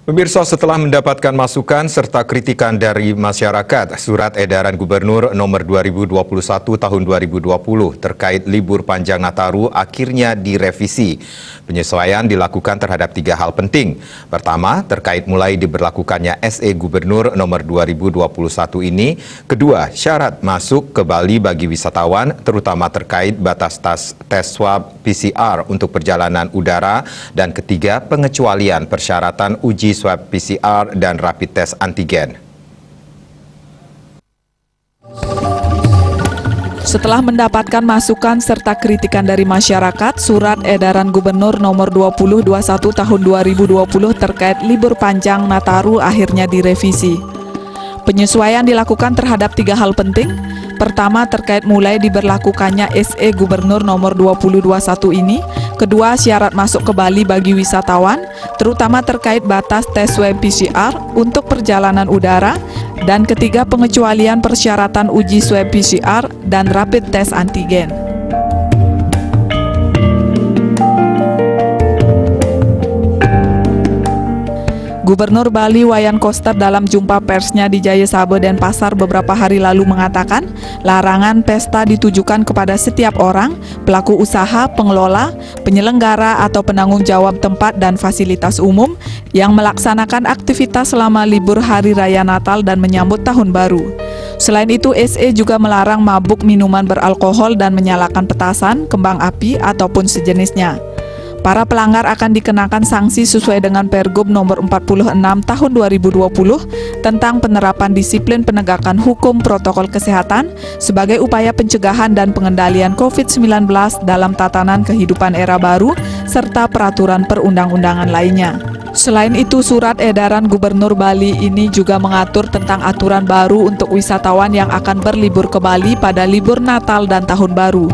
Pemirsa, setelah mendapatkan masukan serta kritikan dari masyarakat, Surat Edaran Gubernur Nomor 2021 Tahun 2020 terkait libur panjang Nataru akhirnya direvisi. Penyesuaian dilakukan terhadap 3 hal penting. Pertama, terkait mulai diberlakukannya SE Gubernur Nomor 2021 ini. Kedua, syarat masuk ke Bali bagi wisatawan, terutama terkait batas tes swab PCR untuk perjalanan udara. Dan ketiga, pengecualian persyaratan uji swab PCR dan rapid test antigen. Setelah mendapatkan masukan serta kritikan dari masyarakat, Surat Edaran Gubernur Nomor 2021 Tahun 2020 terkait libur panjang Nataru akhirnya direvisi. Penyesuaian dilakukan terhadap 3 hal penting. Pertama, terkait mulai diberlakukannya SE Gubernur Nomor 2021 ini. Kedua, syarat masuk ke Bali bagi wisatawan, terutama terkait batas tes swab PCR untuk perjalanan udara. Dan ketiga, pengecualian persyaratan uji swab PCR dan rapid test antigen. Gubernur Bali Wayan Koster dalam jumpa persnya di Jayasabe dan Pasar beberapa hari lalu mengatakan, larangan pesta ditujukan kepada setiap orang, pelaku usaha, pengelola, penyelenggara atau penanggung jawab tempat dan fasilitas umum yang melaksanakan aktivitas selama libur Hari Raya Natal dan menyambut Tahun Baru. Selain itu, SE juga melarang mabuk minuman beralkohol dan menyalakan petasan, kembang api, ataupun sejenisnya. Para pelanggar akan dikenakan sanksi sesuai dengan Pergub Nomor 46 Tahun 2020 tentang penerapan disiplin penegakan hukum protokol kesehatan sebagai upaya pencegahan dan pengendalian COVID-19 dalam tatanan kehidupan era baru serta peraturan perundang-undangan lainnya. Selain itu, Surat Edaran Gubernur Bali ini juga mengatur tentang aturan baru untuk wisatawan yang akan berlibur ke Bali pada libur Natal dan Tahun Baru.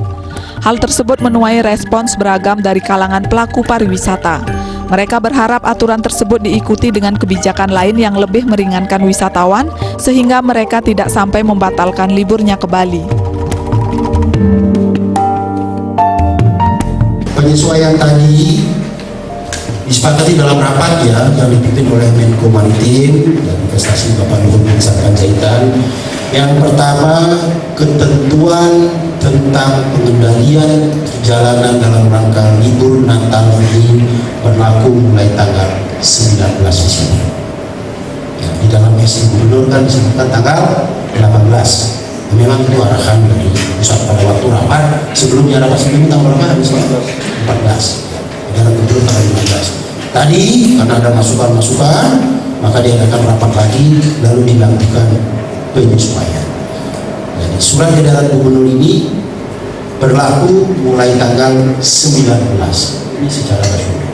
Hal tersebut menuai respons beragam dari kalangan pelaku pariwisata. Mereka berharap aturan tersebut diikuti dengan kebijakan lain yang lebih meringankan wisatawan, sehingga mereka tidak sampai membatalkan liburnya ke Bali. Penyesuaian tadi disepakati dalam rapat yang dipimpin oleh Menko Maritim dan Investasi Bapak Luhut Bin Sarpanjaitan. Yang pertama, ketentuan tentang pengendalian perjalanan dalam rangka libur Natal ini berlaku mulai tanggal 19 Desember. Ya, di dalam SE Gubernur kan disebutkan tanggal 18. Memang itu arahan dari pusat pada waktu rapat. Sebelumnya rapat sebelumnya tanggal berapa? 14. Dalam Gubernur tanggal 15. Tadi karena ada masukan-masukan, maka diadakan rapat lagi lalu dilakukan penyesuaian. Jadi Surat Edaran Gubernur ini berlaku mulai tanggal 19. Ini secara nasional,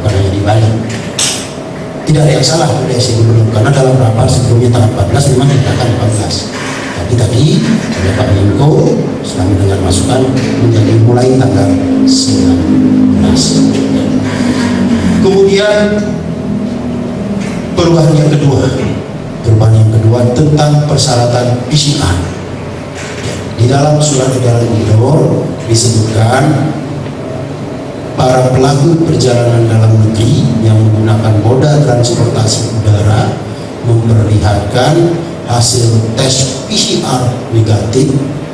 bukan hanya di Bali. Tidak ada yang salah oleh SE Gubernur karena dalam rapat sebelumnya tanggal 14 memang dikatakan 14. Tapi tadi oleh Pak Menko setelah mendengar masukan menjadi mulai tanggal 19. Kemudian perubahan yang kedua tentang persyaratan PCR. Di dalam Surat Edaran Gubernur disebutkan para pelaku perjalanan dalam negeri yang menggunakan moda transportasi udara memperlihatkan hasil tes PCR negatif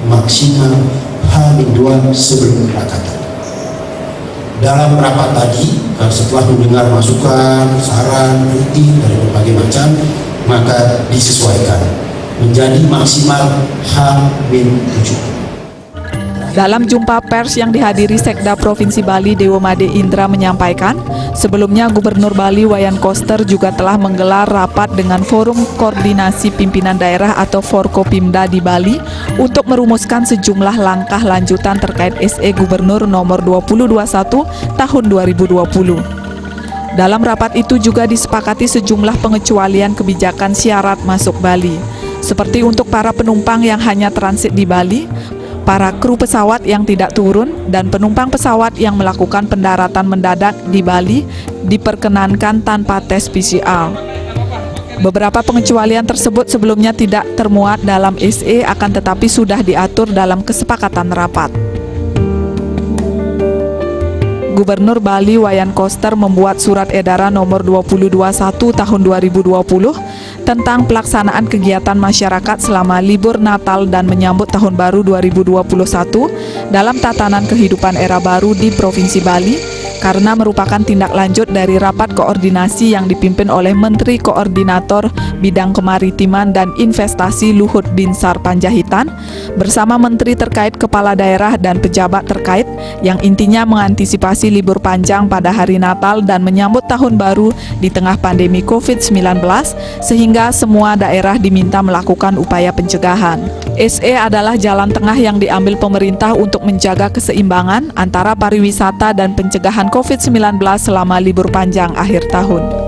maksimal H-2 sebelum keberangkatan. Dalam rapat tadi, setelah mendengar masukan, saran, kritik dari berbagai macam, maka disesuaikan menjadi maksimal H-7. Dalam jumpa pers yang dihadiri Sekda Provinsi Bali Dewomade Indra menyampaikan, sebelumnya Gubernur Bali Wayan Koster juga telah menggelar rapat dengan Forum Koordinasi Pimpinan Daerah atau Forkopimda di Bali untuk merumuskan sejumlah langkah lanjutan terkait SE Gubernur Nomor 2021 Tahun 2020. Dalam rapat itu juga disepakati sejumlah pengecualian kebijakan syarat masuk Bali, seperti untuk para penumpang yang hanya transit di Bali, para kru pesawat yang tidak turun, dan penumpang pesawat yang melakukan pendaratan mendadak di Bali diperkenankan tanpa tes PCR. Beberapa pengecualian tersebut sebelumnya tidak termuat dalam SE akan tetapi sudah diatur dalam kesepakatan rapat. Gubernur Bali Wayan Koster membuat surat edaran nomor 221 tahun 2020 tentang pelaksanaan kegiatan masyarakat selama libur Natal dan menyambut Tahun Baru 2021 dalam tatanan kehidupan era baru di Provinsi Bali, karena merupakan tindak lanjut dari rapat koordinasi yang dipimpin oleh Menteri Koordinator Bidang Kemaritiman dan Investasi Luhut Binsar Panjaitan bersama menteri terkait, kepala daerah dan pejabat terkait, yang intinya mengantisipasi libur panjang pada hari Natal dan menyambut Tahun Baru di tengah pandemi COVID-19, sehingga semua daerah diminta melakukan upaya pencegahan. SE adalah jalan tengah yang diambil pemerintah untuk menjaga keseimbangan antara pariwisata dan pencegahan COVID-19 selama libur panjang akhir tahun.